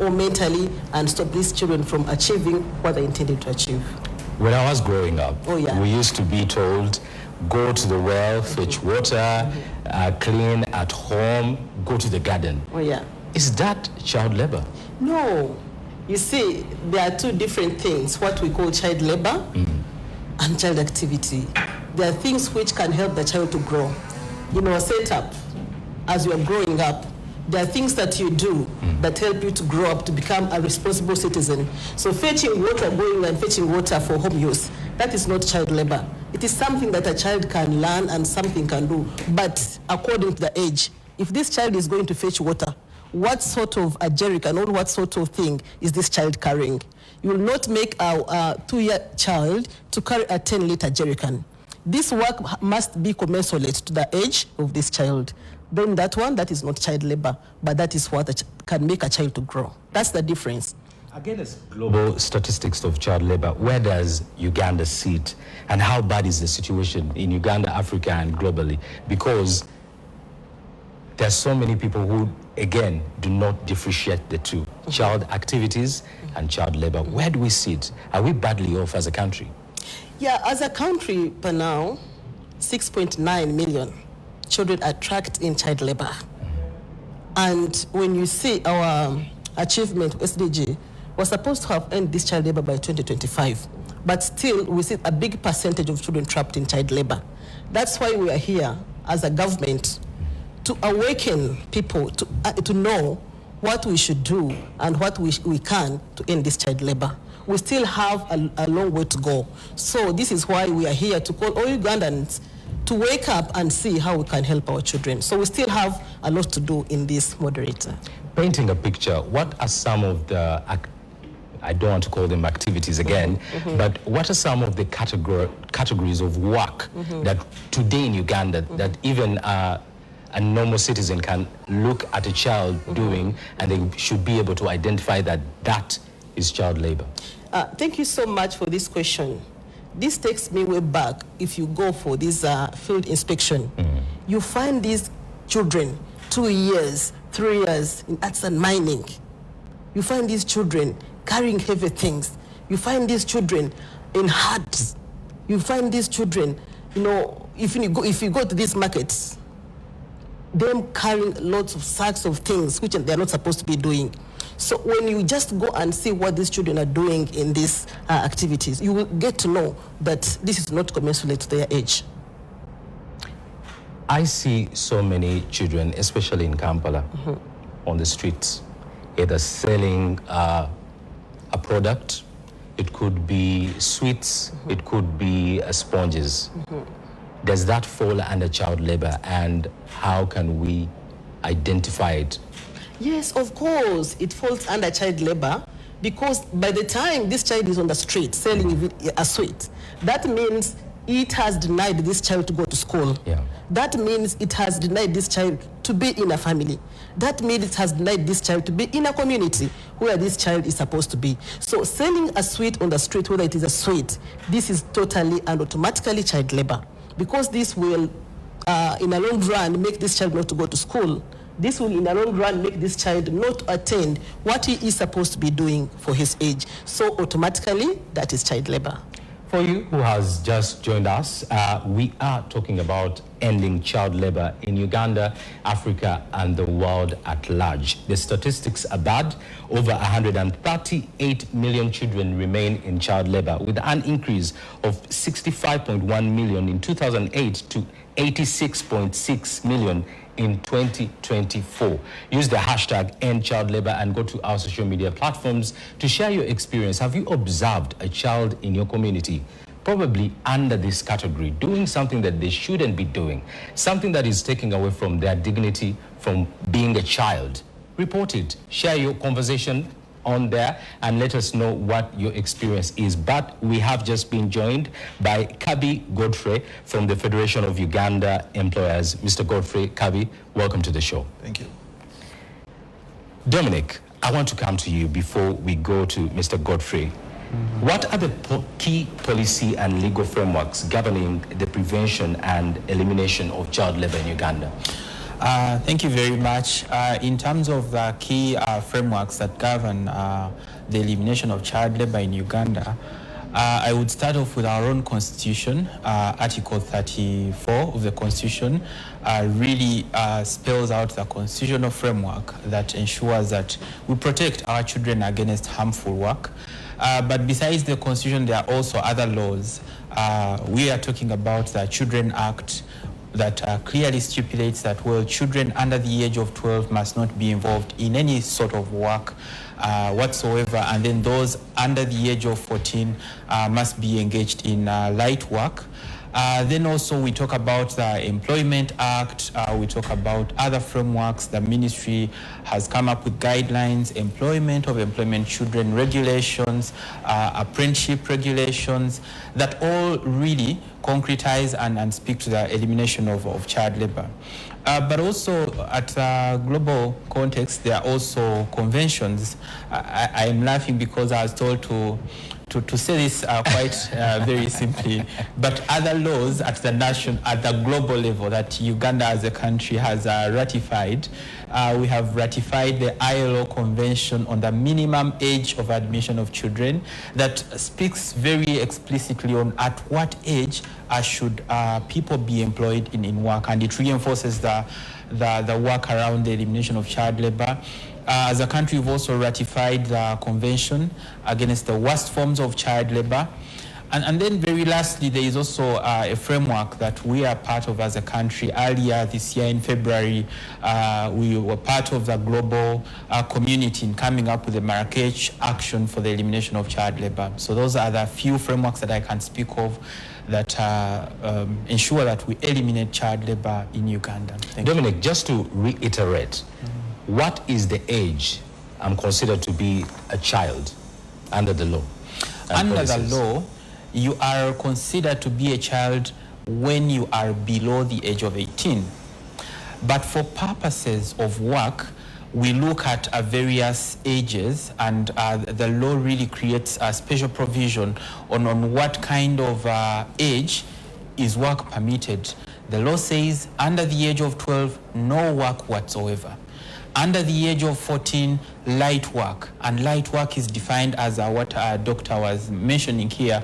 or mentally and stop these children from achieving what they intended to achieve. When I was growing up, we used to be told, go to the well, fetch water, clean at home, go to the garden. Is that child labor? No. You see, there are two different things, what we call child labor and child activity. There are things which can help the child to grow. In our setup, as you are growing up, there are things that you do that help you to grow up to become a responsible citizen. So fetching water, going and fetching water for home use, that is not child labor. It is something that a child can learn and something can do. But according to the age, if this child is going to fetch water, what sort of a jerrycan or what sort of thing is this child carrying? You will not make a 2-year child to carry a 10-liter jerrycan. This work must be commensurate to the age of this child. Then that one, that is not child labor, but that is what can make a child to grow. That's the difference. Against global statistics of child labor, where does Uganda sit? And how bad is the situation in Uganda, Africa, and globally? Because there are so many people who, again, do not differentiate the two, child activities and child labor. Where do we sit? Are we badly off as a country? Yeah, as a country, per now, 6.9 million children are tracked in child labor. And when you see our achievement, SDG, we're supposed to have ended this child labor by 2025. But still, we see a big percentage of children trapped in child labor. That's why we are here as a government to awaken people to know what we should do and what we can to end this child labor. We still have a long way to go. So this is why we are here to call all Ugandans to wake up and see how we can help our children. So we still have a lot to do in this, moderator. Painting a picture, what are some of the, I don't want to call them activities again, but what are some of the categories of work that today in Uganda that even a normal citizen can look at a child doing and they should be able to identify that that is child labor? Thank you so much for this question. This takes me way back. If you go for this field inspection, you find these children 2 years, 3 years in arts and mining. You find these children carrying heavy things. You find these children in huts. You find these children, you know, if you go to these markets, them carrying lots of sacks of things which they're not supposed to be doing. So when you just go and see what these children are doing in these activities, you will get to know that this is not commensurate to their age. I see so many children, especially in Kampala, on the streets, either selling a product. It could be sweets, it could be sponges. Does that fall under child labor, and how can we identify it? Yes, of course, it falls under child labor, because by the time this child is on the street selling a sweet, that means it has denied this child to go to school. That means it has denied this child to be in a family. That means it has denied this child to be in a community where this child is supposed to be. So selling a sweet on the street, whether it is a sweet, this is totally and automatically child labor, because this will, in a long run, make this child not to go to school. This will, in the long run, make this child not attend what he is supposed to be doing for his age. So automatically, that is child labor. For you who has just joined us, we are talking about ending child labor in Uganda, Africa, and the world at large. The statistics are bad. Over 138 million children remain in child labor, with an increase of 65.1 million in 2008 to 86.6 million in 2024. Use the hashtag #EndChildLabor and go to our social media platforms to share your experience. Have you observed a child in your community, probably under this category, doing something that they shouldn't be doing, something that is taking away from their dignity, from being a child? Report it. Share your conversation on there and let us know what your experience is. But we have just been joined by Kabi Godfrey from the Federation of Uganda Employers. Mr. Godfrey, Kabi, welcome to the show. Thank you. Dominic, I want to come to you before we go to Mr. Godfrey. What are the key policy and legal frameworks governing the prevention and elimination of child labor in Uganda? Thank you very much. In terms of the key frameworks that govern the elimination of child labor in Uganda, I would start off with our own constitution. Article 34 of the constitution really spells out the constitutional framework that ensures that we protect our children against harmful work. But besides the constitution, there are also other laws. We are talking about the Children Act, that clearly stipulates that, well, children under the age of 12 must not be involved in any sort of work whatsoever, and then those under the age of 14 must be engaged in light work. Then also we talk about the Employment Act, we talk about other frameworks. The ministry has come up with guidelines, employment children regulations, apprenticeship regulations, that all really concretize and speak to the elimination of child labor. But also at the global context, there are also conventions. I am laughing because I was told to say this quite very simply, but other laws at the global level that Uganda as a country has ratified. We have ratified the ILO Convention on the minimum age of admission of children that speaks very explicitly on at what age should people be employed in work, and it reinforces the work around the elimination of child labor. As a country, we've also ratified the Convention against the worst forms of child labor. And then very lastly, there is also a framework that we are part of as a country. Earlier this year in February, we were part of the global community in coming up with the Marrakech Action for the Elimination of Child Labor. So those are the few frameworks that I can speak of that ensure that we eliminate child labor in Uganda. Dominic, just to reiterate, what is the age I'm considered to be a child under the law? Under the law, you are considered to be a child when you are below the age of 18. But for purposes of work, we look at various ages, and the law really creates a special provision on what kind of age is work permitted. The law says under the age of 12, no work whatsoever. Under the age of 14, light work. And light work is defined as what our doctor was mentioning here,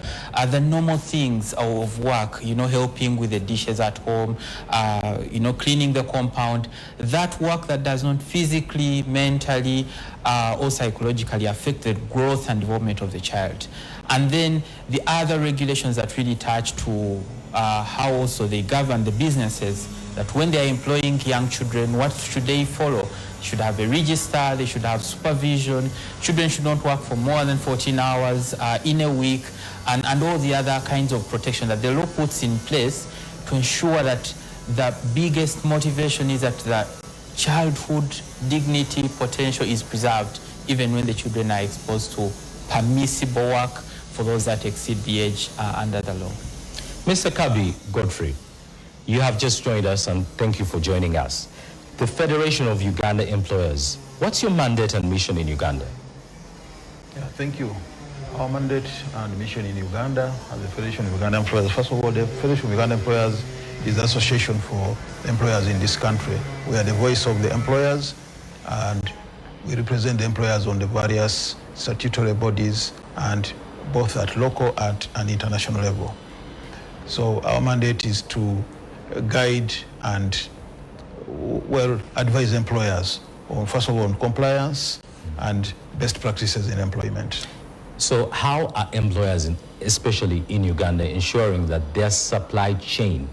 the normal things of work, helping with the dishes at home, cleaning the compound. That work that does not physically, mentally, or psychologically affect the growth and development of the child. And then the other regulations that really touch to how also they govern the businesses, that when they are employing young children, what should they follow? Should have a register, they should have supervision, children should not work for more than 14 hours in a week, and all the other kinds of protection that the law puts in place to ensure that the biggest motivation is that the childhood dignity potential is preserved, even when the children are exposed to permissible work for those that exceed the age under the law. Mr. Kabi Godfrey, you have just joined us, and thank you for joining us. The Federation of Uganda Employers, what's your mandate and mission in Uganda? Yeah, thank you. Our mandate and mission in Uganda as the Federation of Uganda Employers, first of all, the Federation of Uganda Employers is the association for employers in this country. We are the voice of the employers, and we represent the employers on the various statutory bodies, and both at local and international level. So our mandate is to guide and advise employers on, first of all, on compliance and best practices in employment. So how are employers, especially in Uganda, ensuring that their supply chain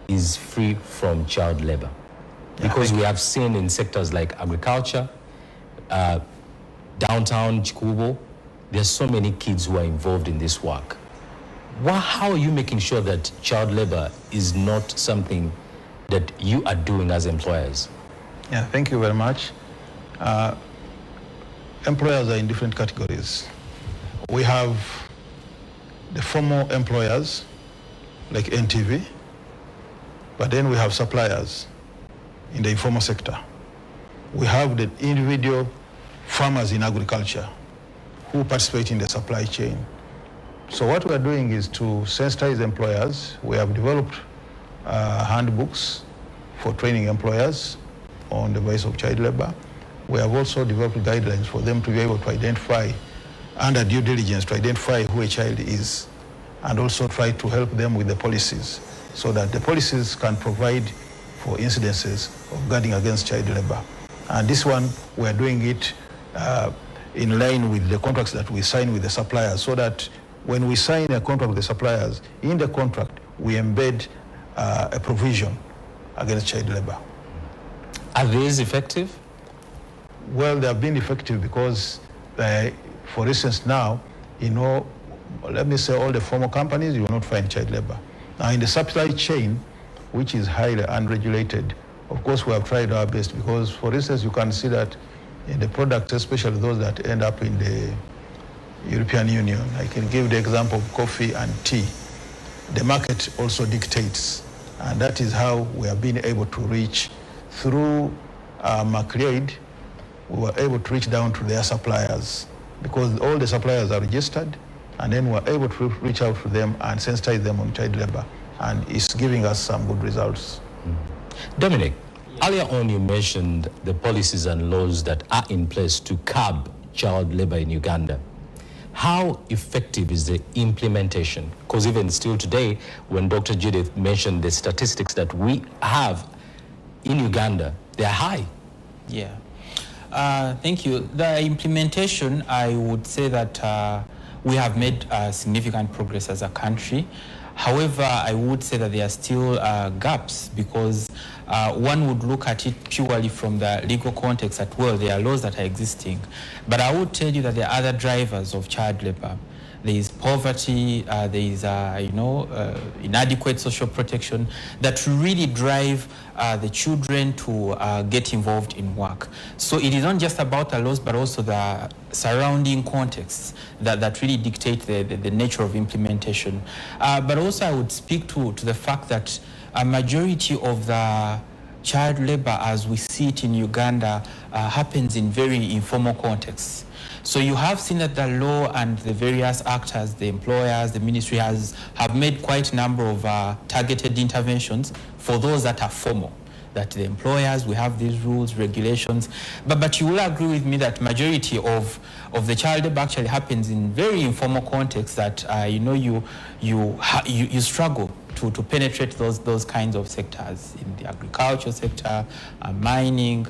is free from child labor? Because we have seen in sectors like agriculture, downtown Chikubo, there's so many kids who are involved in this work. How are you making sure that child labor is not something that you are doing as employers? Yeah, thank you very much. Employers are in different categories. We have the formal employers, like NTV, but then we have suppliers in the informal sector. We have the individual farmers in agriculture who participate in the supply chain. So what we are doing is to sensitize employers. We have developed handbooks for training employers on the vice of child labor. We have also developed guidelines for them to be able to identify, under due diligence, to identify who a child is, and also try to help them with the policies so that the policies can provide for incidences of guarding against child labor. And this one, we are doing it in line with the contracts that we sign with the suppliers, so that when we sign a contract with the suppliers, in the contract, we embed a provision against child labor. Are these effective? Well, they have been effective because, for instance, now, let me say all the formal companies, you will not find child labor. Now, in the supply chain, which is highly unregulated, of course, we have tried our best because, for instance, you can see that in the products, especially those that end up in the European Union, I can give the example of coffee and tea. The market also dictates, and that is how we have been able to reach through McLeod. We were able to reach down to their suppliers because all the suppliers are registered, and then we're able to reach out to them and sensitize them on child labor, and it's giving us some good results. Dominic, earlier on you mentioned the policies and laws that are in place to curb child labor in Uganda. How effective is the implementation? Because even still today, when Dr. Judith mentioned the statistics that we have in Uganda, they're high. Yeah. Thank you. The implementation, I would say that we have made significant progress as a country. However, I would say that there are still gaps because one would look at it purely from the legal context that, well, there are laws that are existing. But I would tell you that there are other drivers of child labor. There is poverty, there is inadequate social protection that really drive the children to get involved in work. So it is not just about the laws, but also the surrounding contexts that really dictate the nature of implementation. But also I would speak to the fact that a majority of the child labor as we see it in Uganda happens in very informal contexts. So you have seen that the law and the various actors, the employers, the ministry have made quite a number of targeted interventions for those that are formal. That the employers, we have these rules, regulations, but you will agree with me that majority of the child labor actually happens in very informal contexts that you struggle to penetrate those kinds of sectors in the agriculture sector, mining,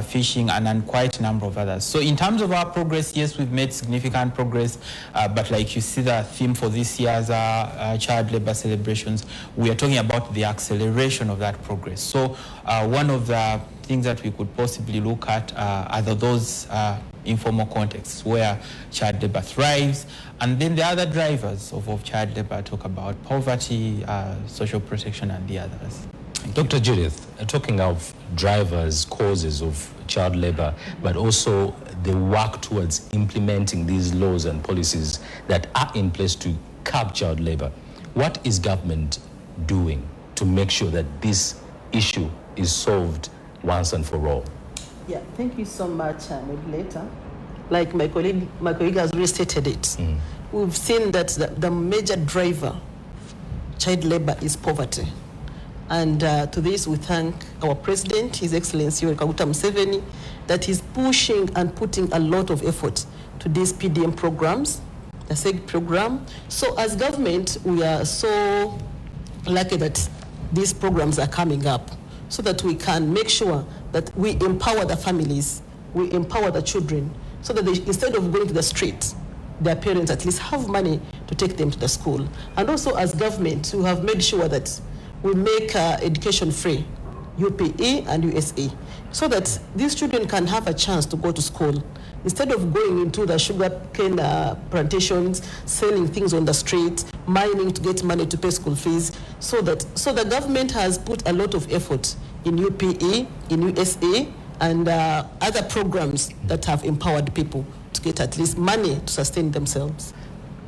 fishing, and quite a number of others. So in terms of our progress, yes, we've made significant progress, but like you see the theme for this year's child labor celebrations, we are talking about the acceleration of that progress. So one of the things that we could possibly look at are those informal contexts where child labor thrives, and then the other drivers of child labor talk about poverty, social protection, and the others. Dr. Judith, talking of drivers, causes of child labor, but also the work towards implementing these laws and policies that are in place to curb child labor, what is government doing to make sure that this issue is solved once and for all? Yeah, thank you so much, moderator. Like my colleague has restated it. We've seen that the major driver child labor is poverty. And to this, we thank our president, His Excellency Yoweri Kaguta Museveni, that is pushing and putting a lot of effort to these PDM programs, the SEG program. So as government, we are so lucky that these programs are coming up so that we can make sure that we empower the families, we empower the children, so that they, instead of going to the street, their parents at least have money to take them to the school. And also as government, we have made sure that we make education free, UPE and USA, so that these children can have a chance to go to school. Instead of going into the sugarcane plantations, selling things on the street, mining to get money to pay school fees, so the government has put a lot of effort in UPE, in USA, and other programs that have empowered people to get at least money to sustain themselves.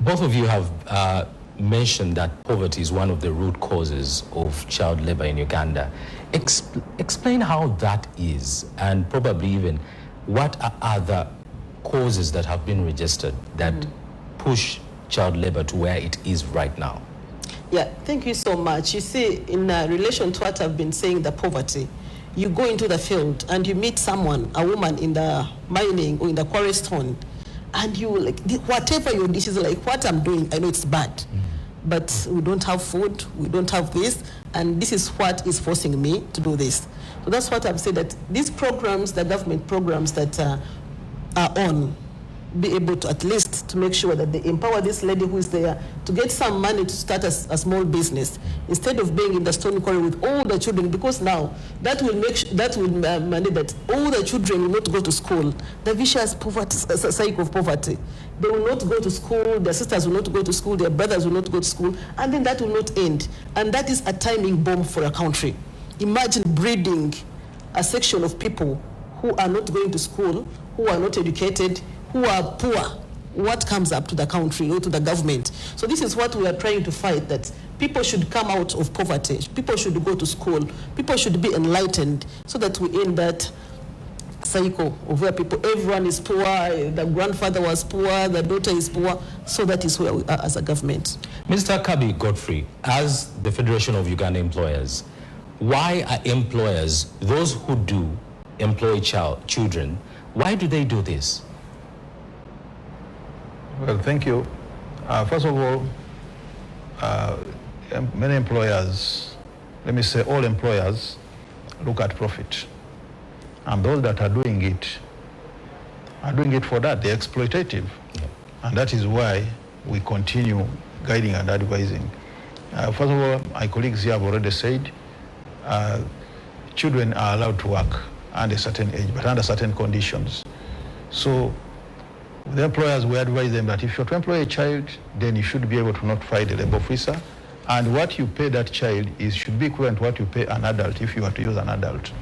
Both of you have mentioned that poverty is one of the root causes of child labor in Uganda. Explain how that is, and probably even what are other causes that have been registered that push child labor to where it is right now. Yeah, thank you so much. You see, in relation to what I've been saying, the poverty, you go into the field and you meet someone, a woman in the mining or in the quarry stone, and you like, whatever your dish is, like, what I'm doing, I know it's bad, but we don't have food, we don't have this, and this is what is forcing me to do this. So that's what I've said, that these programs, the government programs that are on, be able to at least to make sure that they empower this lady who is there to get some money to start a small business instead of being in the stone quarry with all the children, because now that will mandate that all the children will not go to school. The vicious poverty cycle of poverty. They will not go to school, their sisters will not go to school, their brothers will not go to school, and then that will not end. And that is a timing bomb for a country. Imagine breeding a section of people who are not going to school, who are not educated, who are poor. What comes up to the country or to the government? So this is what we are trying to fight, that people should come out of poverty, people should go to school, people should be enlightened, so that we end that cycle of where everyone is poor, the grandfather was poor, the daughter is poor. So that is where we are as a government. Mr. Kabi Godfrey, as the Federation of Uganda Employers, why are employers, those who do employ children, why do they do this? Well, thank you. First of all, many employers, let me say all employers, look at profit. And those that are doing it for that. They're exploitative. Yeah. And that is why we continue guiding and advising. First of all, my colleagues here have already said, children are allowed to work under a certain age, but under certain conditions. So the employers, we advise them that if you're to employ a child, then you should be able to notify the labor officer, and what you pay that child should be equivalent to what you pay an adult if you are to use an adult.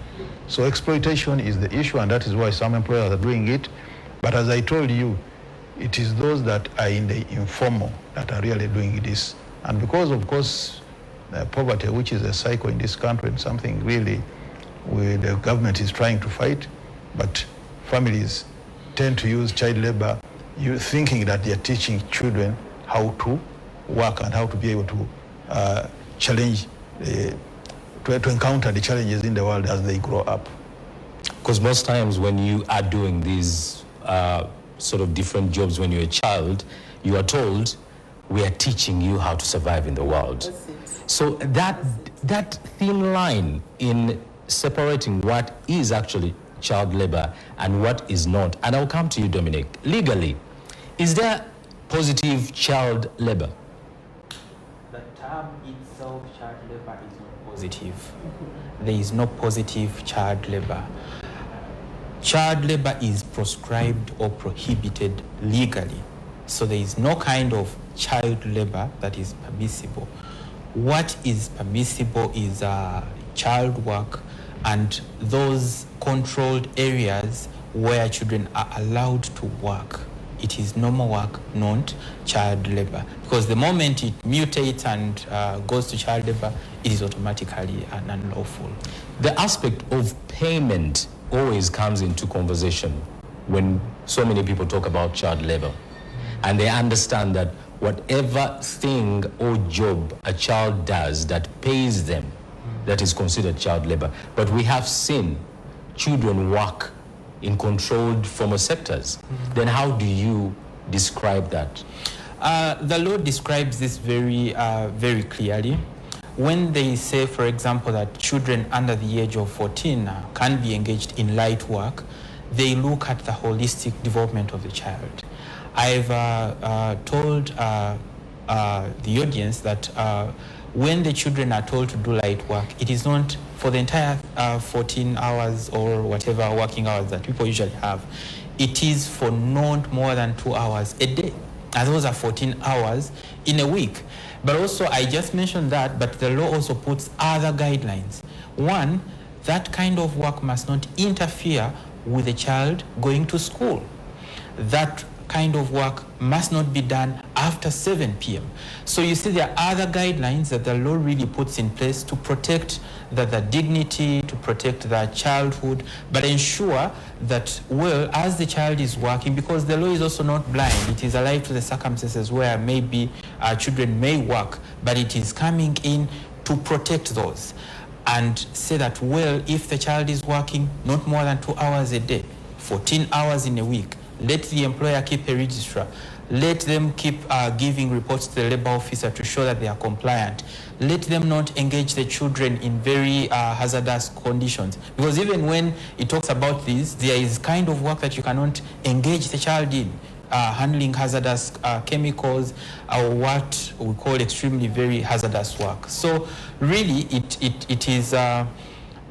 So exploitation is the issue, and that is why some employers are doing it. But as I told you, it is those that are in the informal that are really doing this. And because, of course, poverty, which is a cycle in this country, and something really the government is trying to fight, but families tend to use child labor, thinking that they're teaching children how to work and how to be able to challenge, to encounter the challenges in the world as they grow up. Because most times when you are doing these sort of different jobs when you're a child, you are told, we are teaching you how to survive in the world. So that thin line in separating what is actually child labor and what is not. And I'll come to you, Dominic. Legally, is there positive child labor? The term itself, child labor, is not positive. There is no positive child labor. Child labor is proscribed or prohibited legally. So there is no kind of child labor that is permissible. What is permissible is child work and those controlled areas where children are allowed to work. It is normal work, not child labor. Because the moment it mutates and goes to child labor, it is automatically unlawful. The aspect of payment always comes into conversation when so many people talk about child labor. And they understand that whatever thing or job a child does that pays them, that is considered child labor. But we have seen children work in controlled formal sectors. Then how do you describe that? The law describes this very clearly. When they say, for example, that children under the age of 14 can be engaged in light work, they look at the holistic development of the child. I've told the audience that when the children are told to do light work, it is not for the entire 14 hours or whatever working hours that people usually have. It is for not more than 2 hours a day. And those are 14 hours in a week. But also, I just mentioned that, but the law also puts other guidelines. One, that kind of work must not interfere with the child going to school. That kind of work must not be done after 7 p.m. So you see there are other guidelines that the law really puts in place to protect the dignity, to protect their childhood, but ensure that, well, as the child is working, because the law is also not blind, it is alive to the circumstances where maybe children may work, but it is coming in to protect those and say that, well, if the child is working not more than 2 hours a day, 14 hours in a week, let the employer keep a registrar. Let them keep giving reports to the labor officer to show that they are compliant. Let them not engage the children in very hazardous conditions. Because even when it talks about this, there is kind of work that you cannot engage the child in, handling hazardous chemicals or what we call extremely very hazardous work. So really it is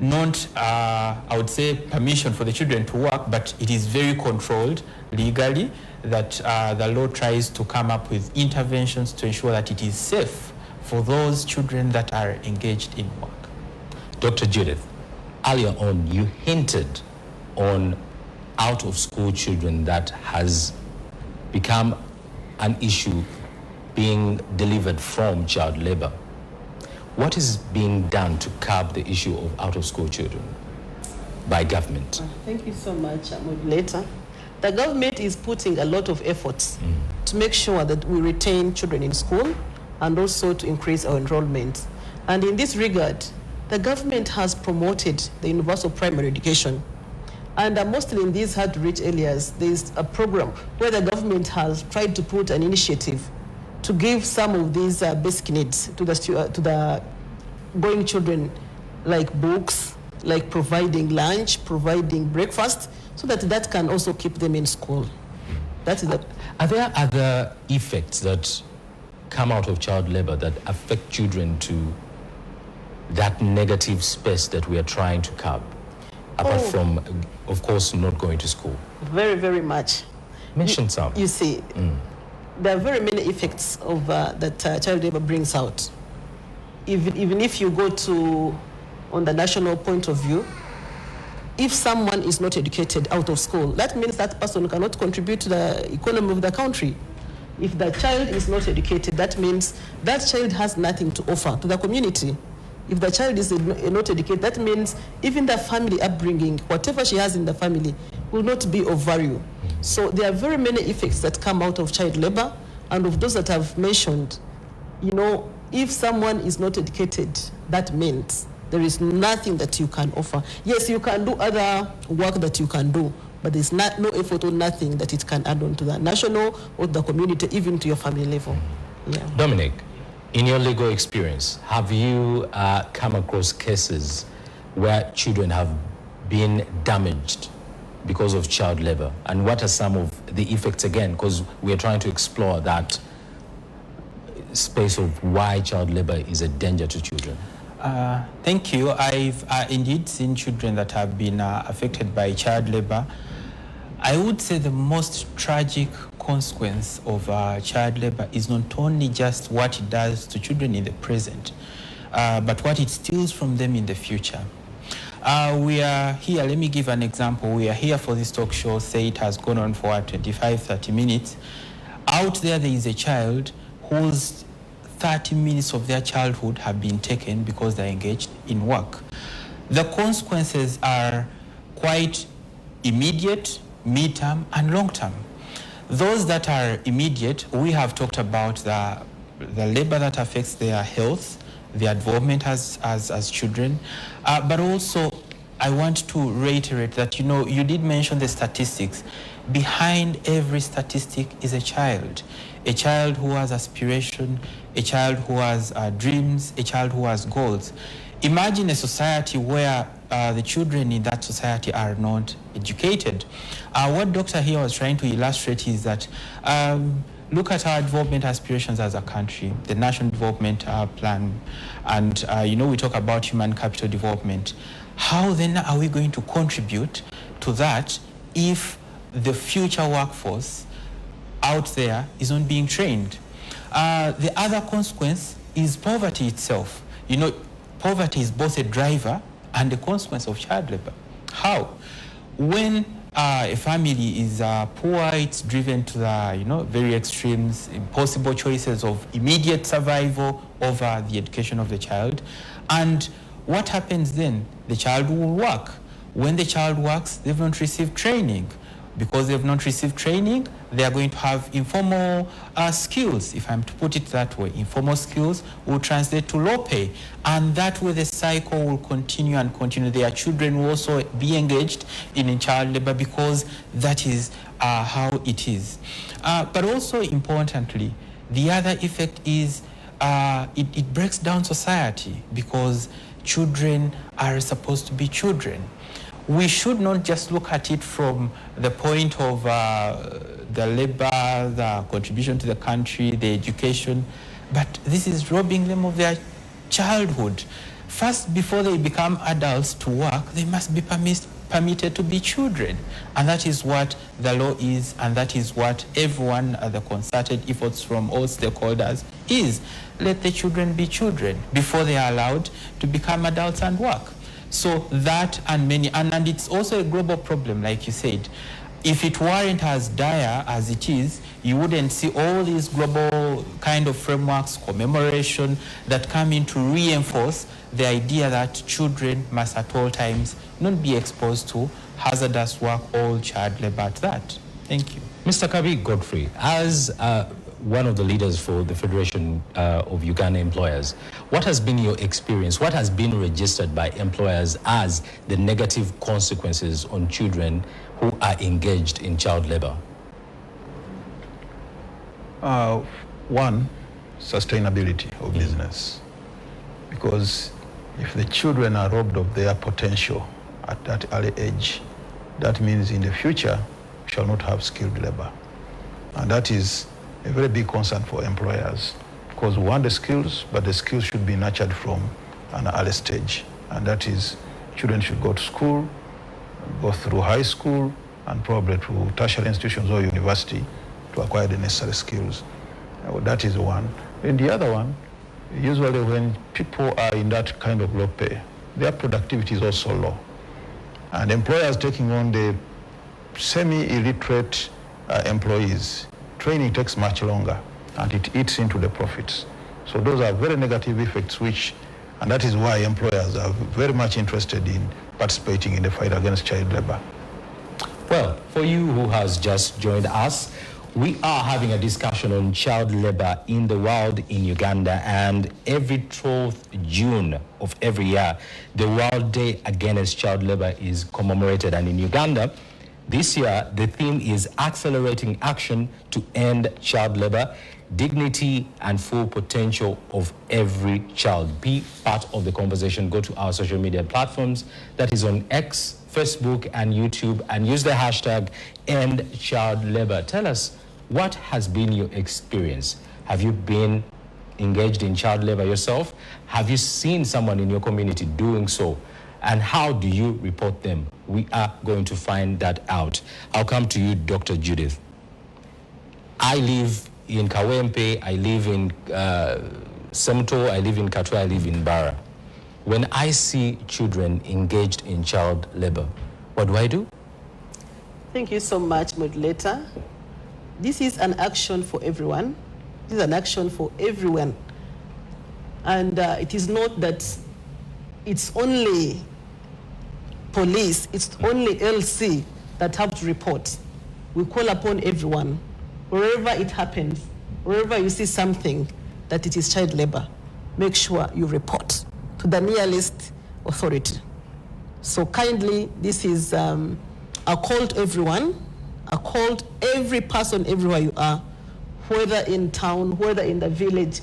not, I would say, permission for the children to work, but it is very controlled legally, that the law tries to come up with interventions to ensure that it is safe for those children that are engaged in work. Dr. Judith, earlier on you hinted on out-of-school children that has become an issue being delivered from child labor. What is being done to curb the issue of out-of-school children by government? Thank you so much, moderator. The government is putting a lot of efforts to make sure that we retain children in school and also to increase our enrollment. And in this regard, the government has promoted the universal primary education. And mostly in these hard-to-reach areas, there's a program where the government has tried to put an initiative to give some of these basic needs to the going children, like books, like providing lunch, providing breakfast, so that can also keep them in school. That is Are there other effects that come out of child labor that affect children to that negative space that we are trying to curb, apart from, of course, not going to school? Very, very much. Mention some. You see, there are very many effects of that child labor brings out. Even if you go to, on the national point of view, if someone is not educated out of school, that means that person cannot contribute to the economy of the country. If the child is not educated, that means that child has nothing to offer to the community. If the child is not educated, that means even the family upbringing, whatever she has in the family, will not be of value. So there are very many effects that come out of child labor, and of those that I've mentioned, you know, if someone is not educated, that means there is nothing that you can offer. Yes, you can do other work that you can do, but there's no effort or nothing that it can add on to the national or the community, even to your family level. Yeah. Dominic, in your legal experience, have you come across cases where children have been damaged because of child labor? And what are some of the effects, again, because we are trying to explore that space of why child labor is a danger to children? Thank you. I've indeed seen children that have been affected by child labor. I would say the most tragic consequence of child labor is not only just what it does to children in the present, but what it steals from them in the future. We are here, let me give an example. We are here for this talk show, say it has gone on for 25, 30 minutes. Out there is a child whose 30 minutes of their childhood have been taken because they're engaged in work. The consequences are quite immediate, mid-term, and long-term. Those that are immediate, we have talked about the labor that affects their health, their development as children, but also I want to reiterate that, you know, you did mention the statistics. Behind every statistic is a child who has aspiration, a child who has dreams, a child who has goals. Imagine a society where the children in that society are not educated. What Dr. here was trying to illustrate is that look at our development aspirations as a country, the National Development Plan, and you know, we talk about human capital development. How then are we going to contribute to that if the future workforce out there is not being trained? The other consequence is poverty itself. You know, poverty is both a driver and a consequence of child labor. How? When a family is poor, it's driven to the very extremes, impossible choices of immediate survival over the education of the child. And what happens then? The child will work. When the child works, they've not received training. Because they've not received training, they are going to have informal skills, if I'm to put it that way. Informal skills will translate to low pay. And that way the cycle will continue and continue. Their children will also be engaged in child labor because that is how it is. But also importantly, the other effect is it breaks down society because children are supposed to be children. We should not just look at it from the point of the labor, the contribution to the country, the education, but this is robbing them of their childhood. First, before they become adults to work, they must be permitted to be children. And that is what the law is, and that is what everyone, the concerted efforts from all stakeholders is. Let the children be children before they are allowed to become adults and work. So that and many, and it's also a global problem, like you said. If it weren't as dire as it is, you wouldn't see all these global kind of frameworks, commemoration that come in to reinforce the idea that children must at all times not be exposed to hazardous work or child labor at that. Thank you. Mr. Kabi Godfrey, as one of the leaders for the Federation of Uganda Employers, what has been your experience? What has been registered by employers as the negative consequences on children who are engaged in child labor? One, sustainability of business. Because if the children are robbed of their potential at that early age, that means in the future we shall not have skilled labor. And that is a very big concern for employers, because we want the skills, but the skills should be nurtured from an early stage. And that is, children should go to school, go through high school, and probably to tertiary institutions or university to acquire the necessary skills. That is one. And the other one, usually when people are in that kind of low pay, their productivity is also low. And employers taking on the semi-illiterate employees, training takes much longer and it eats into the profits. So those are very negative effects and that is why employers are very much interested in participating in the fight against child labor. Well, for you who has just joined us, we are having a discussion on child labor in the world in Uganda, and every 12th June of every year, the World Day Against Child Labor is commemorated. And in Uganda, this year, the theme is accelerating action to end child labor, dignity and full potential of every child. Be part of the conversation. Go to our social media platforms, that is on X, Facebook and YouTube, and use the hashtag #EndChildLabor. Tell us, what has been your experience? Have you been engaged in child labor yourself? Have you seen someone in your community doing so? And how do you report them? We are going to find that out. I'll come to you, Dr. Judith. I live in Kawempe, I live in Semto, I live in Katwa, I live in Bara. When I see children engaged in child labor, what do I do? Thank you so much, moderator. This is an action for everyone. This is an action for everyone. And it is not that it's only police, it's only LC that have to report. We call upon everyone, wherever it happens, wherever you see something that it is child labor, make sure you report to the nearest authority. So kindly, this is a call to everyone, a call to every person everywhere you are, whether in town, whether in the village.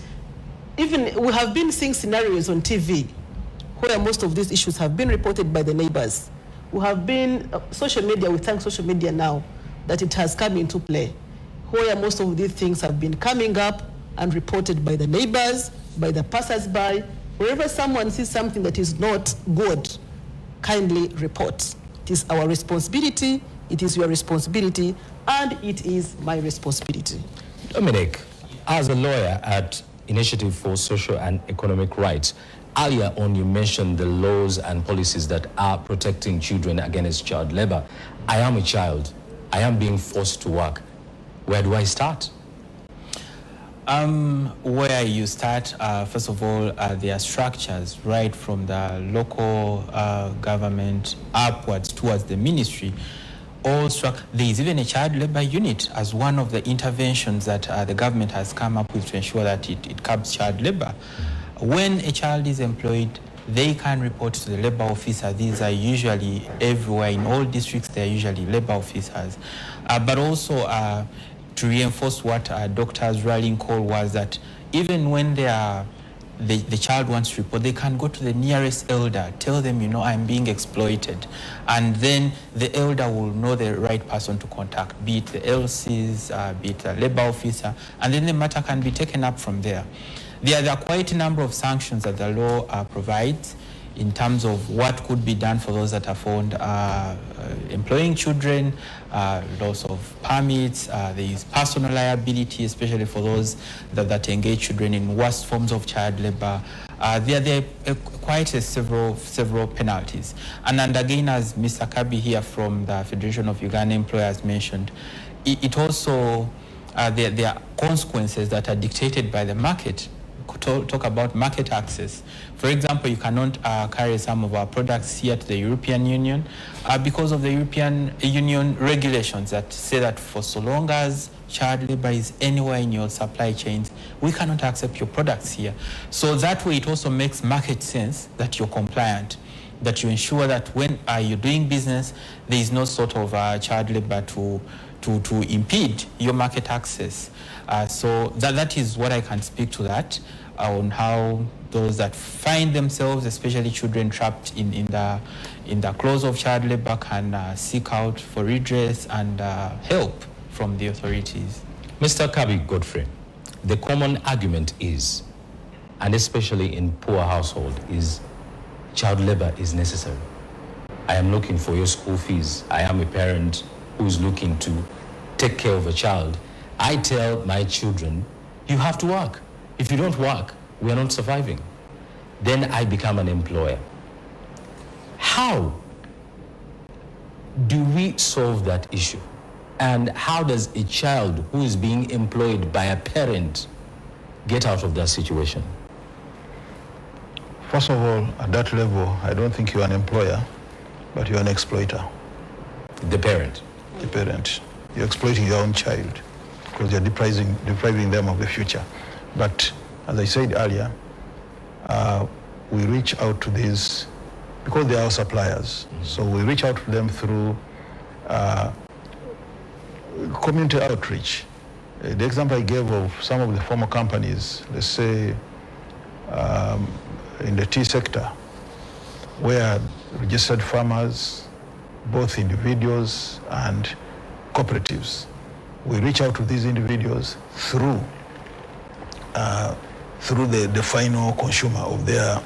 Even we have been seeing scenarios on TV where most of these issues have been reported by the neighbors. We have been, social media, we thank social media now that it has come into play, where most of these things have been coming up and reported by the neighbors, by the passers-by. Wherever someone sees something that is not good, kindly report. It is our responsibility, it is your responsibility, and it is my responsibility. Dominic, as a lawyer at Initiative for Social and Economic Rights, Earlier on, you mentioned the laws and policies that are protecting children against child labor. I am a child. I am being forced to work. Where do I start? Where you start, first of all, there are structures right from the local government upwards towards the ministry. There is even a child labor unit as one of the interventions that the government has come up with to ensure that it curbs child labor. When a child is employed, they can report to the labor officer. These are usually everywhere in all districts. They are usually labor officers, but also to reinforce what Dr. rallying call was that even when the child wants to report, they can go to the nearest elder, tell them, I'm being exploited. And then the elder will know the right person to contact, be it the LCs, be it the labor officer, and then the matter can be taken up from there. There are quite a number of sanctions that the law provides in terms of what could be done for those that are found employing children, loss of permits, there is personal liability, especially for those that engage children in worst forms of child labor. There are quite several penalties. And again, as Mr. Kabi here from the Federation of Uganda Employers mentioned, it also, there are consequences that are dictated by the market. Talk about market access. For example, you cannot carry some of our products here to the European Union because of the European Union regulations that say that for so long as child labor is anywhere in your supply chains, we cannot accept your products here. So that way it also makes market sense that you're compliant, that you ensure that when you're doing business, there is no sort of child labor to impede your market access. So that is what I can speak to that, on how those that find themselves, especially children trapped in the clause of child labor, can seek out for redress and help from the authorities. Mr. Kabi Godfrey, the common argument is, and especially in poor household, is child labor is necessary. I am looking for your school fees. I am a parent who is looking to take care of a child. I tell my children, you have to work. If you don't work, we are not surviving. Then I become an employer. How do we solve that issue? And how does a child who is being employed by a parent get out of that situation? First of all, at that level, I don't think you're an employer, but you're an exploiter. The parent? The parent. You're exploiting your own child because you're depriving them of the future. But as I said earlier, we reach out to these because they are our suppliers. So we reach out to them through community outreach. The example I gave of some of the former companies, let's say in the tea sector, where registered farmers, both individuals and cooperatives, we reach out to these individuals through the final consumer of their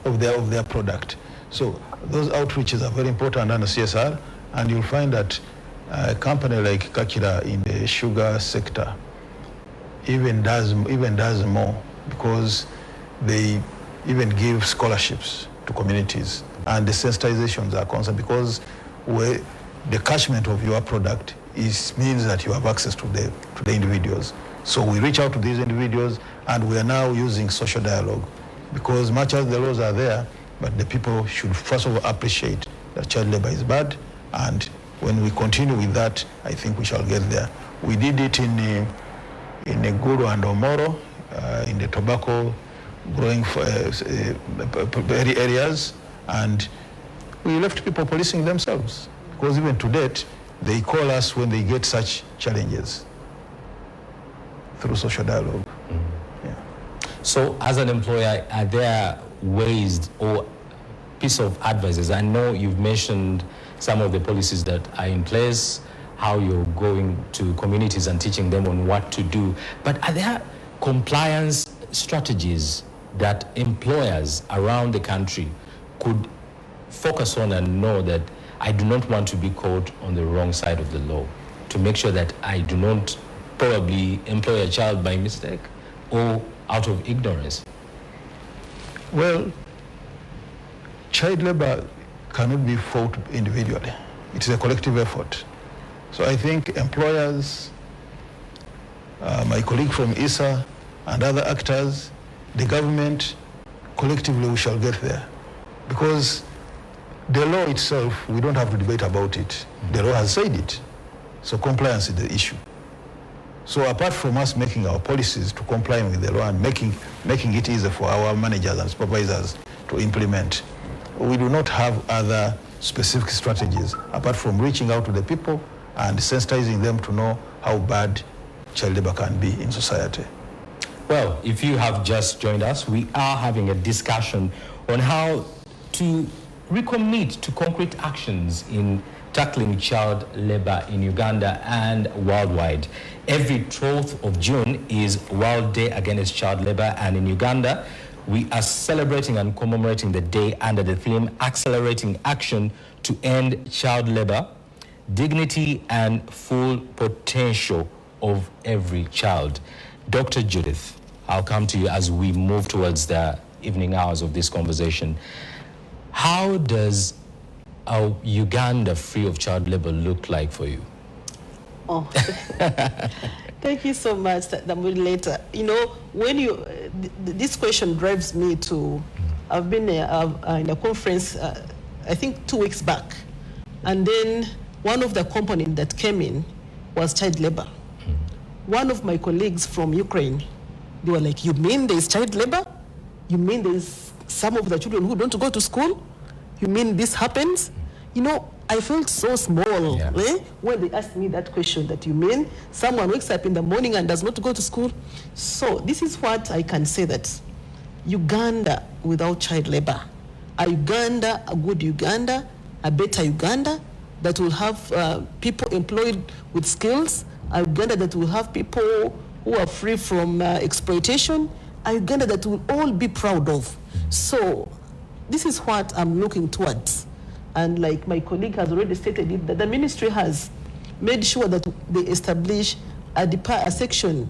of their product. So those outreaches are very important under CSR, and you'll find that a company like Kakira in the sugar sector even does more, because they even give scholarships to communities, and the sensitizations are constant, because the catchment of your product means that you have access to the individuals. So we reach out to these individuals, and we are now using social dialogue, because much as the laws are there, but the people should first of all appreciate that child labor is bad, and when we continue with that, I think we shall get there. We did it in Guru and Omoro, in the tobacco growing areas, and we left people policing themselves, because even to date, they call us when they get such challenges through social dialogue. Yeah. So as an employer, are there ways or piece of advice? I know you've mentioned some of the policies that are in place, how you're going to communities and teaching them on what to do, but are there compliance strategies that employers around the country could focus on and know that I do not want to be caught on the wrong side of the law, to make sure that I do not probably employ a child by mistake or out of ignorance? Well, child labor cannot be fought individually. It is a collective effort. So I think employers, my colleague from ISA and other actors, the government, collectively we shall get there. Because the law itself, we don't have to debate about it. The law has said it. So compliance is the issue. So apart from us making our policies to comply with the law and making it easier for our managers and supervisors to implement, we do not have other specific strategies apart from reaching out to the people and sensitizing them to know how bad child labor can be in society. Well, if you have just joined us, we are having a discussion on how to recommit to concrete actions in tackling child labor in Uganda and worldwide. Every 12th of June is World Day Against Child Labor, and in Uganda, we are celebrating and commemorating the day under the theme Accelerating Action to End Child Labor, Dignity and Full Potential of Every Child. Dr. Judith, I'll come to you as we move towards the evening hours of this conversation. How does a Uganda free of child labor look like for you? Oh, thank you so much, the moderator. You know, when you, this question drives me to, I've been in a conference, I think 2 weeks back, and then one of the components that came in was child labor. One of my colleagues from Ukraine, they were like, you mean there's child labor? You mean there's some of the children who don't go to school? You mean this happens? You know, I felt so small when they asked me that question, that you mean someone wakes up in the morning and does not go to school? So this is what I can say, that Uganda without child labor, a Uganda, a good Uganda, a better Uganda that will have people employed with skills, a Uganda that will have people who are free from exploitation, a Uganda that will all be proud of. So this is what I'm looking towards. And like my colleague has already stated it, that the ministry has made sure that they establish a section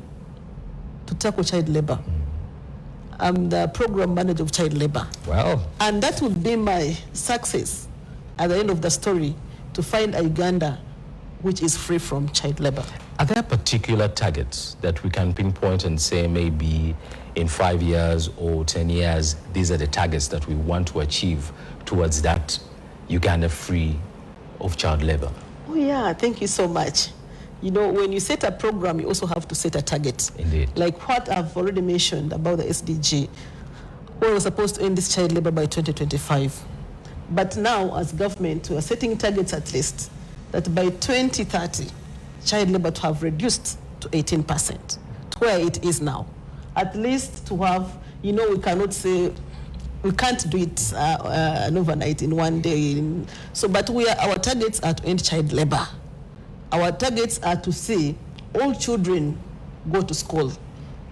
to tackle child labor. I'm the program manager of child labor. Wow. And that would be my success at the end of the story, to find a Uganda which is free from child labor. Are there particular targets that we can pinpoint and say maybe in 5 years or 10 years, these are the targets that we want to achieve towards that Uganda free of child labor? Oh yeah, thank you so much. You know, when you set a program, you also have to set a target. Indeed. Like what I've already mentioned about the SDG, we were supposed to end this child labor by 2025. But now, as government, we are setting targets at least that by 2030, child labor to have reduced to 18%, to where it is now. At least to have, you know, we cannot say, we can't do it overnight in one day. So, but our targets are to end child labor. Our targets are to see all children go to school.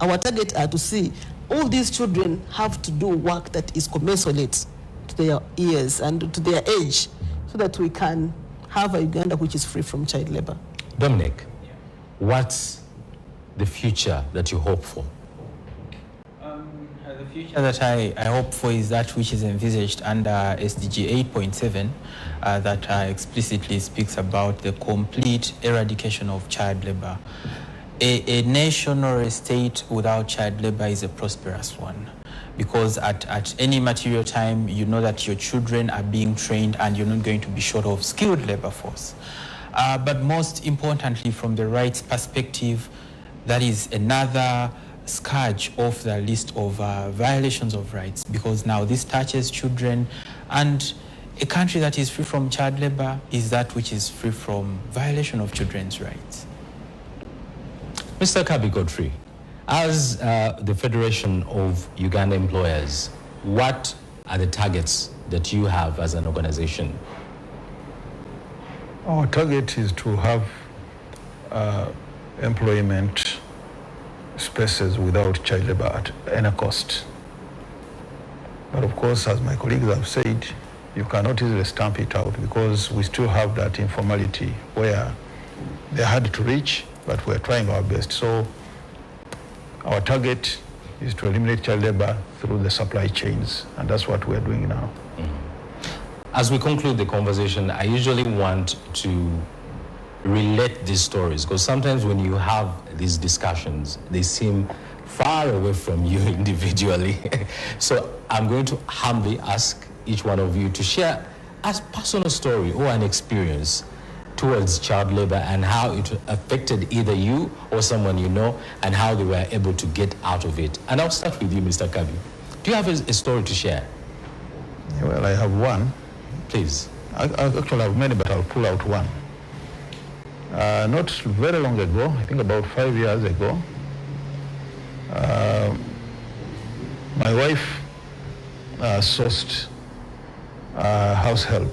Our targets are to see all these children have to do work that is commensurate to their years and to their age, so that we can have a Uganda which is free from child labor. Dominic, what's the future that you hope for? The future that I hope for is that which is envisaged under SDG 8.7 that explicitly speaks about the complete eradication of child labor. A nation or a state without child labor is a prosperous one, because at any material time, you know that your children are being trained and you're not going to be short of skilled labor force. But most importantly, from the rights perspective, that is another scourge of the list of violations of rights, because now this touches children, and a country that is free from child labor is that which is free from violation of children's rights. Mr. Kabi Godfrey, as the Federation of Uganda Employers, what are the targets that you have as an organization? Our target is to have employment spaces without child labor at any cost. But of course, as my colleagues have said, you cannot easily stamp it out, because we still have that informality where they're hard to reach, but we're trying our best. So our target is to eliminate child labor through the supply chains, and that's what we're doing now. As we conclude the conversation, I usually want to relate these stories, because sometimes when you have these discussions, they seem far away from you individually. So I'm going to humbly ask each one of you to share a personal story or an experience towards child labor and how it affected either you or someone you know, and how they were able to get out of it. And I'll start with you, Mr. Kabi. Do you have a story to share? Well, I have one. Please. I actually have many, but I'll pull out one. Not very long ago, I think about 5 years ago, my wife sourced house help.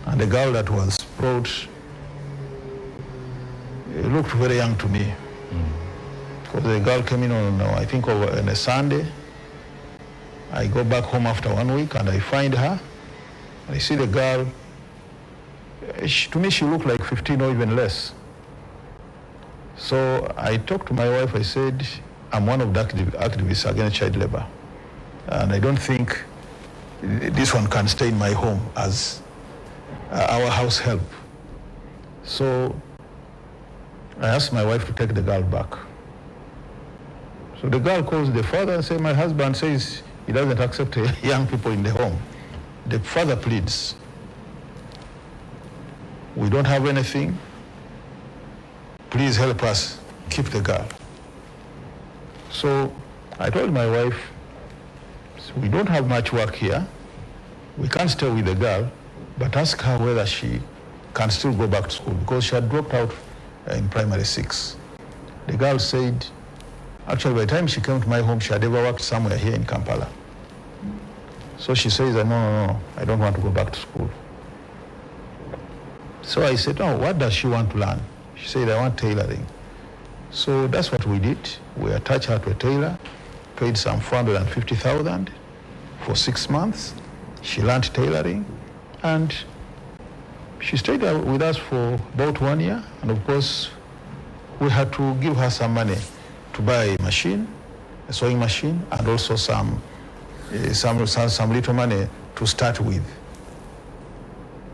And the girl that was brought looked very young to me. Because the girl came in on, I think, on a Sunday. I go back home after 1 week and I find her. I see the girl. To me, she looked like 15 or even less. So I talked to my wife. I said, I'm one of the activists against child labor. And I don't think this one can stay in my home as our house help. So I asked my wife to take the girl back. So the girl calls the father and says, my husband says he doesn't accept young people in the home. The father pleads, we don't have anything. Please help us keep the girl. So I told my wife, we don't have much work here. We can't stay with the girl, but ask her whether she can still go back to school, because she had dropped out in primary 6. The girl said, actually by the time she came to my home, she had ever worked somewhere here in Kampala. So she says, no, I don't want to go back to school. So I said, no, what does she want to learn? She said, I want tailoring. So that's what we did. We attached her to a tailor, paid some 450,000 for 6 months. She learned tailoring, and she stayed with us for about 1 year. And of course, we had to give her some money to buy a machine, a sewing machine, and also some little money to start with.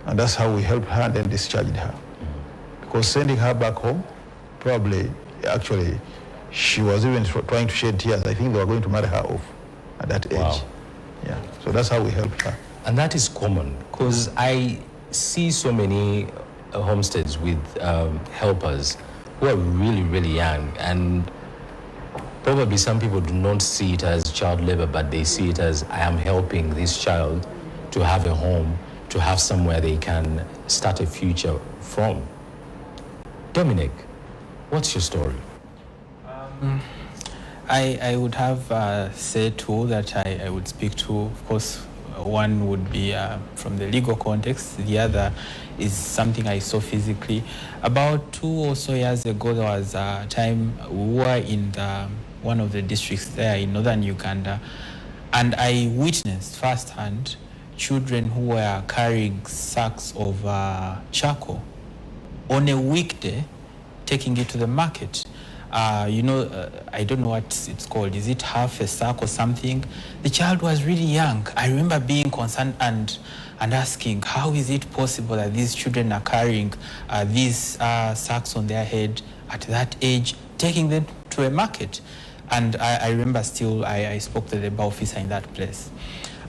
And that's how we helped her and then discharged her. Because sending her back home, actually, she was even trying to shed tears. I think they were going to marry her off at that age. Wow. Yeah, so that's how we helped her. And that is common, because I see so many homesteads with helpers who are really, really young, and probably some people do not see it as child labor, but they see it as, I am helping this child to have a home, to have somewhere they can start a future from. Dominic, what's your story? I would have said two that I would speak to. Of course, one would be from the legal context. The other is something I saw physically. About 2 or so years ago, there was a time we were in one of the districts there in northern Uganda, and I witnessed firsthand children who were carrying sacks of charcoal on a weekday, taking it to the market. I don't know what it's called. Is it half a sack or something? The child was really young. I remember being concerned and asking, how is it possible that these children are carrying these sacks on their head at that age, taking them to a market? And I remember still, I spoke to the labor officer in that place.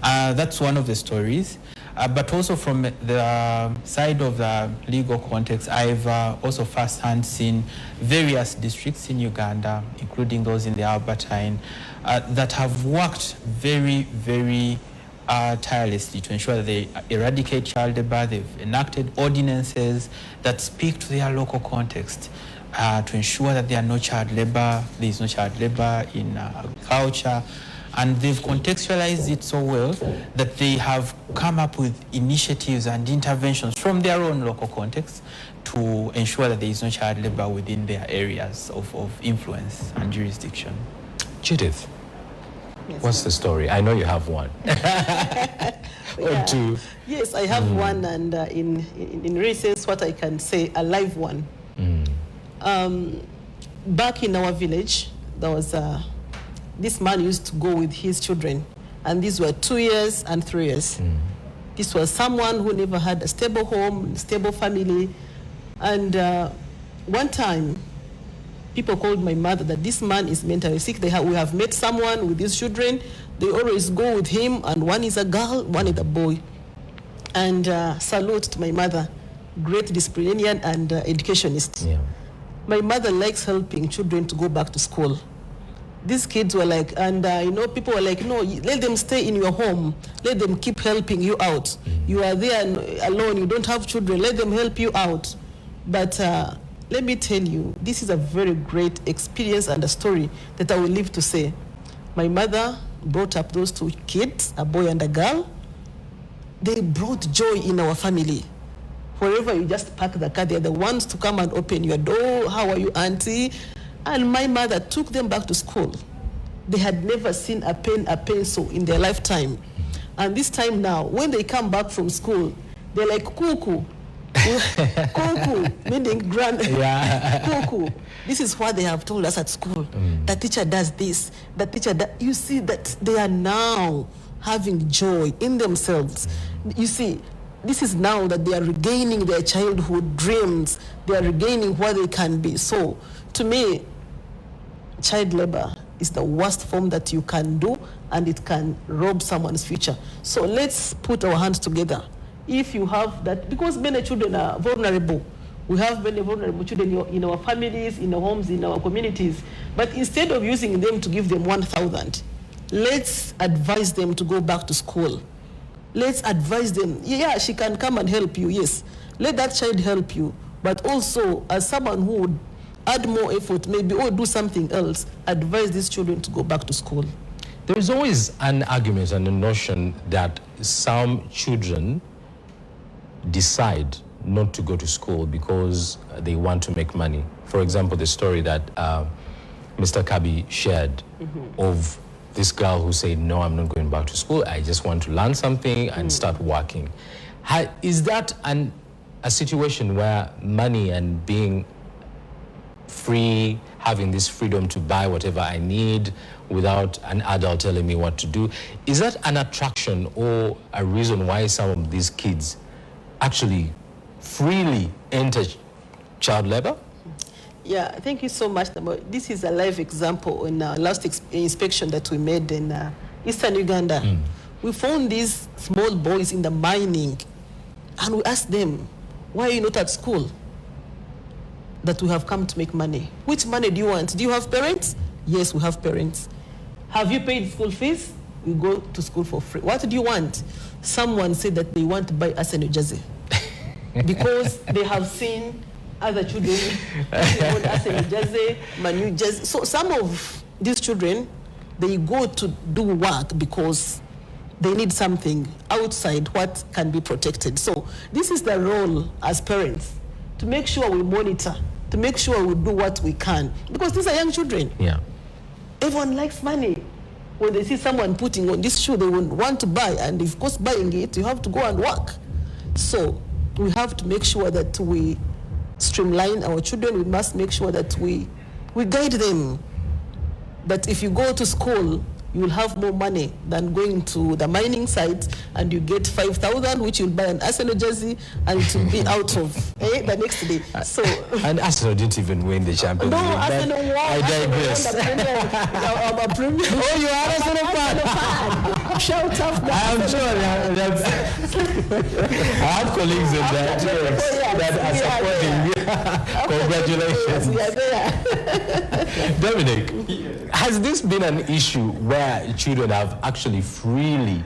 That's one of the stories. But also from the side of the legal context, I've also firsthand seen various districts in Uganda, including those in the Albertine, that have worked very, very tirelessly to ensure that they eradicate child labor. They've enacted ordinances that speak to their local context to ensure that there is no child labor in agriculture. And they've contextualized it so well that they have come up with initiatives and interventions from their own local context to ensure that there is no child labor within their areas of influence and jurisdiction. Judith, Yes. what's the story? I know you have one. Or two. Yes, I have one, and in recent, what I can say, a live one. Back in our village, there was a this man used to go with his children, and these were 2 years and 3 years. This was someone who never had a stable home, stable family. And one time, people called my mother that this man is mentally sick. We have met someone with these children. They always go with him, and one is a girl, one is a boy. And salute to my mother, great disciplinarian and educationist. Yeah. My mother likes helping children to go back to school. These kids were like, and people were like, no, let them stay in your home. Let them keep helping you out. You are there alone, you don't have children, let them help you out. But let me tell you, this is a very great experience and a story that I will live to say. My mother brought up those 2 kids, a boy and a girl. They brought joy in our family. Wherever you just park the car, they're the ones to come and open your door. How are you, auntie? And my mother took them back to school. They had never seen a pen, a pencil in their lifetime. And this time now, when they come back from school, they're like, cuckoo. Cuckoo, meaning grand. Cuckoo. This is what they have told us at school. The teacher does this, the teacher does. You see that they are now having joy in themselves. You see, this is now that they are regaining their childhood dreams. They are regaining what they can be. So, to me, child labor is the worst form that you can do, and it can rob someone's future. So let's put our hands together. If you have that, because many children are vulnerable. We have many vulnerable children in our families, in our homes, in our communities. But instead of using them to give them 1,000, let's advise them to go back to school. Let's advise them, yeah, she can come and help you, yes. Let that child help you. But also, as someone who would add more effort, maybe, or do something else, advise these children to go back to school. There is always an argument and a notion that some children decide not to go to school because they want to make money. For example, the story that Mr. Kabi shared of this girl who said, no, I'm not going back to school. I just want to learn something and start working. Is that a situation where money and being free, having this freedom to buy whatever I need without an adult telling me what to do, is that an attraction or a reason why some of these kids actually freely enter child labor? Yeah, thank you so much. This is a live example in our last inspection that we made in Eastern Uganda. We found these small boys in the mining, and we asked them, why are you not at school? That we have come to make money. Which money do you want? Do you have parents? Yes, we have parents. Have you paid school fees? We go to school for free. What do you want? Someone said that they want to buy us a New Jersey because they have seen other children on us in New Jersey, New Jersey. So some of these children, they go to do work because they need something outside what can be protected. So this is the role as parents, to make sure we monitor, to make sure we do what we can. Because these are young children. Yeah. Everyone likes money. When they see someone putting on this shoe, they will want to buy. And of course, buying it, you have to go and work. So we have to make sure that we streamline our children. We must make sure that we guide them. That if you go to school, you will have more money than going to the mining site and you get 5,000, which you'll buy an Arsenal jersey and it will be out of the next day. So and Arsenal didn't even win the Champions League. Arsenal won. I digress. I'm a Premier. Oh, you are Arsenal fan. Shout out. I'm sure I have colleagues in that are supporting. Congratulations. We are there. Dominic, has this been an issue where children have actually freely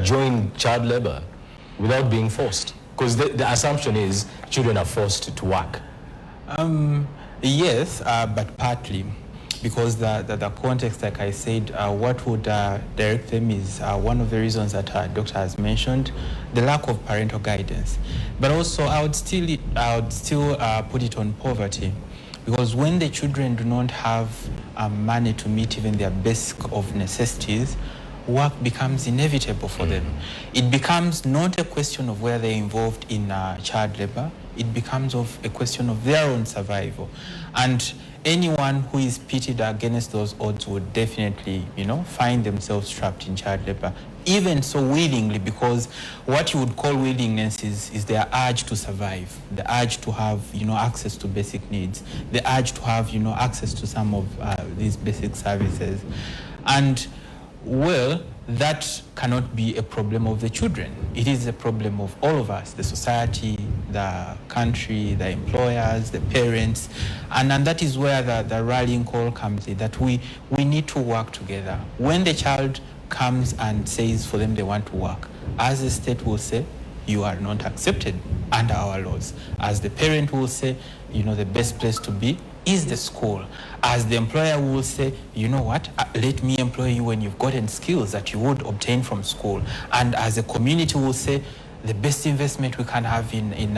joined child labor without being forced? Because the assumption is children are forced to work. Yes, but partly. Because the context, like I said, what would direct them is one of the reasons that Doctor has mentioned, the lack of parental guidance. But also, I would still put it on poverty. Because when the children do not have money to meet even their basic of necessities, work becomes inevitable for them. It becomes not a question of where they're involved in child labor. It becomes a question of their own survival. And anyone who is pitted against those odds would definitely, find themselves trapped in child labor, even so willingly, because what you would call willingness is their urge to survive, the urge to have, access to basic needs, the urge to have, access to some of these basic services. And, well, that cannot be a problem of the children. It is a problem of all of us, the society, the country, the employers, the parents. And that is where the rallying call comes in, that we need to work together. When the child comes and says for them they want to work, as the state will say, you are not accepted under our laws. As the parent will say, the best place to be is the school. As the employer will say, you know what, let me employ you when you've gotten skills that you would obtain from school. And as a community will say, the best investment we can have in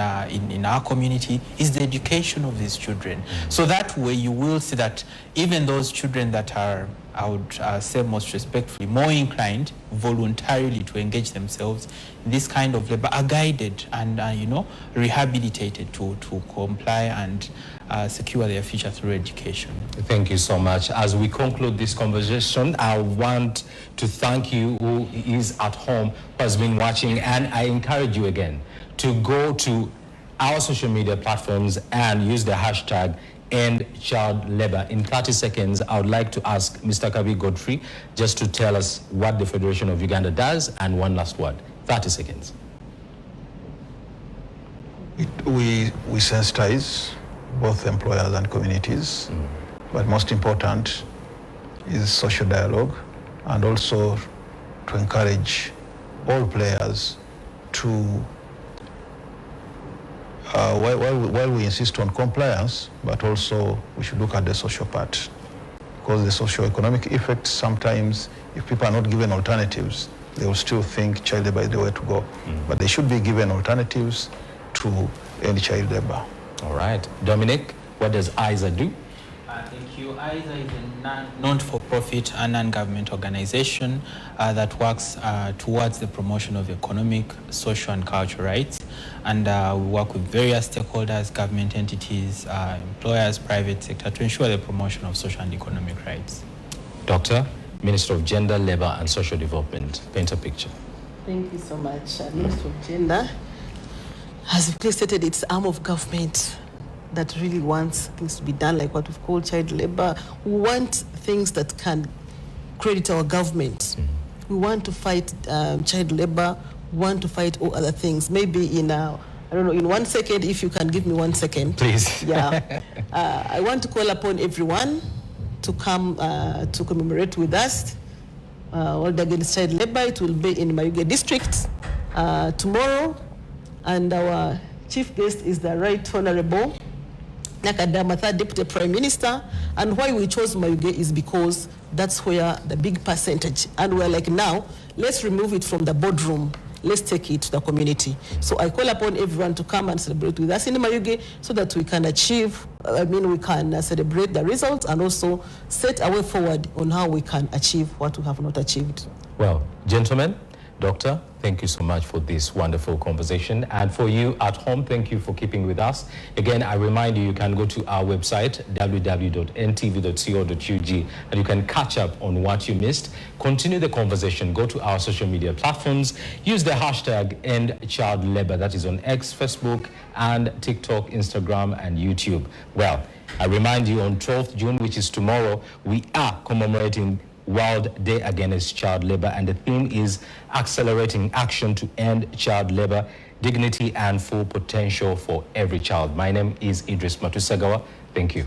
our community is the education of these children. So that way you will see that even those children that are, I would say most respectfully, more inclined voluntarily to engage themselves in this kind of labor are guided and, rehabilitated to comply and secure their future through education. Thank you so much. As we conclude this conversation, I want to thank you who is at home, who has been watching, and I encourage you again to go to our social media platforms and use the hashtag End Child Labor. In 30 seconds, I would like to ask Mr. Kabi Godfrey just to tell us what the Federation of Uganda does and one last word. 30 seconds. We sensitize both employers and communities, but most important is social dialogue, and also to encourage all players to, while we insist on compliance, but also we should look at the social part, because the socio-economic effects, sometimes if people are not given alternatives, they will still think child labor is the way to go. But they should be given alternatives to end child labor. All right. Dominic, what does ISA do? Thank you. ISA is a non-for-profit and non-government organization that works towards the promotion of economic, social, and cultural rights. And we work with various stakeholders, government entities, employers, private sector, to ensure the promotion of social and economic rights. Doctor, Minister of Gender, Labor, and Social Development. Paint a picture. Thank you so much. Minister of Gender, as you clearly stated, it's arm of government that really wants things to be done, like what we've called child labor. We want things that can credit our government. We want to fight child labor. We want to fight all other things. Maybe in, I don't know, in 1 second, if you can give me 1 second. Please. Yeah. I want to call upon everyone to come to commemorate with us World Against Child Labor. It will be in Mayuge District tomorrow. And our chief guest is the Right Honorable Nakada Matha, Deputy Prime Minister. And why we chose Mayuge is because that's where the big percentage, and we're like, now, let's remove it from the boardroom. Let's take it to the community. So I call upon everyone to come and celebrate with us in Mayuge so that we can achieve, we can celebrate the results and also set a way forward on how we can achieve what we have not achieved. Well, gentlemen, Doctor, thank you so much for this wonderful conversation. And for you at home, thank you for keeping with us. Again, I remind you, you can go to our website, www.ntv.co.ug, and you can catch up on what you missed. Continue the conversation. Go to our social media platforms. Use the hashtag #EndChildLabor. That is on X, Facebook, and TikTok, Instagram, and YouTube. Well, I remind you, on 12th June, which is tomorrow, we are commemorating World Day Against Child Labor, and the theme is accelerating action to end child labor, dignity and full potential for every child. My name is Idris Matusagawa. Thank you.